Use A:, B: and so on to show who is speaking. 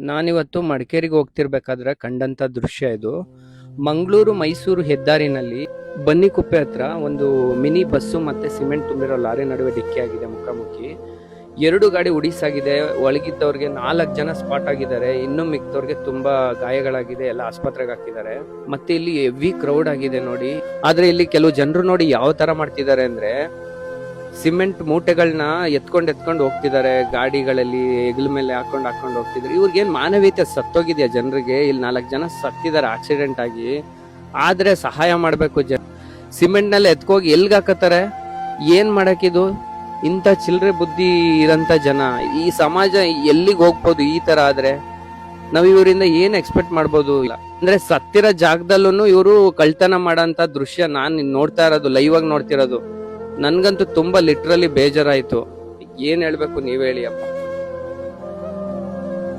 A: ನಾನಿವತ್ತು ಮಡಿಕೇರಿಗೆ ಹೋಗ್ತಿರ್ಬೇಕಾದ್ರೆ ಕಂಡಂತ ದೃಶ್ಯ ಇದು. ಮಂಗಳೂರು ಮೈಸೂರು ಹೆದ್ದಾರಿನಲ್ಲಿ ಬನ್ನಿಕುಪ್ಪೆ ಹತ್ರ ಒಂದು ಮಿನಿ ಬಸ್ಸು ಮತ್ತೆ ಸಿಮೆಂಟ್ ತುಂಬಿರೋ ಲಾರಿ ನಡುವೆ ಡಿಕ್ಕಿ ಆಗಿದೆ ಮುಖಾಮುಖಿ. 2 ಗಾಡಿ ಉಡಿಸಾಗಿದೆ. ಒಳಗಿದ್ದವ್ರಿಗೆ 4 ಜನ ಸ್ಪಾಟ್ ಆಗಿದ್ದಾರೆ. ಇನ್ನು ಮಿಕ್ದವ್ರಿಗೆ ತುಂಬಾ ಗಾಯಗಳಾಗಿದೆ. ಎಲ್ಲ ಆಸ್ಪತ್ರೆಗೆ ಹಾಕಿದ್ದಾರೆ. ಮತ್ತೆ ಇಲ್ಲಿ ಹೆವಿ ಕ್ರೌಡ್ ಆಗಿದೆ ನೋಡಿ. ಆದ್ರೆ ಇಲ್ಲಿ ಕೆಲವು ಜನರು ನೋಡಿ ಯಾವ ತರ ಮಾಡ್ತಿದ್ದಾರೆ ಅಂದ್ರೆ, ಸಿಮೆಂಟ್ ಮೂಟೆಗಳನ್ನ ಎತ್ಕೊಂಡು ಹೋಗ್ತಿದ್ದಾರೆ ಗಾಡಿಗಳಲ್ಲಿ, ಹೆಗಲ ಮೇಲೆ ಹಾಕೊಂಡು ಹೋಗ್ತಿದ್ದಾರೆ. ಇವ್ರಿಗೇನ್ ಮಾನವೀಯತೆ ಸತ್ತೋಗಿದ್ಯಾ ಜನರಿಗೆ? ಇಲ್ಲಿ 4 ಜನ ಸತ್ತಿದ್ದಾರೆ ಆಕ್ಸಿಡೆಂಟ್ ಆಗಿ. ಆದ್ರೆ ಸಹಾಯ ಮಾಡ್ಬೇಕು. ಸಿಮೆಂಟ್ ನಲ್ಲಿ ಎತ್ಕೋಗಿ ಎಲ್ಗ ಹಾಕತ್ತಾರೆ? ಏನ್ ಮಾಡಕ್ಕಿದು? ಇಂಥ ಚಿಲ್ಲರೆ ಬುದ್ಧಿ ಇರಂತ ಜನ ಈ ಸಮಾಜ ಎಲ್ಲಿಗೆ ಹೋಗ್ಬೋದು ಈ ತರ ಆದ್ರೆ? ನಾವ್ ಇವರಿಂದ ಏನ್ ಎಕ್ಸ್ಪೆಕ್ಟ್ ಮಾಡ್ಬೋದು? ಇಲ್ಲ ಅಂದ್ರೆ ಸತ್ತಿರೋ ಜಾಗದಲ್ಲೂ ಇವರು ಕಳ್ತನ ಮಾಡಂತ ದೃಶ್ಯ ನಾನ್ ನೋಡ್ತಾ ಇರೋದು, ಲೈವ್ ಆಗಿ ನೋಡ್ತಿರೋದು. ನನ್ಗಂತೂ ತುಂಬಾ ಲಿಟ್ರಲಿ ಬೇಜಾರಾಯ್ತು. ಏನ್ ಹೇಳ್ಬೇಕು ನೀವ್ ಹೇಳಿ ಅಪ್ಪ.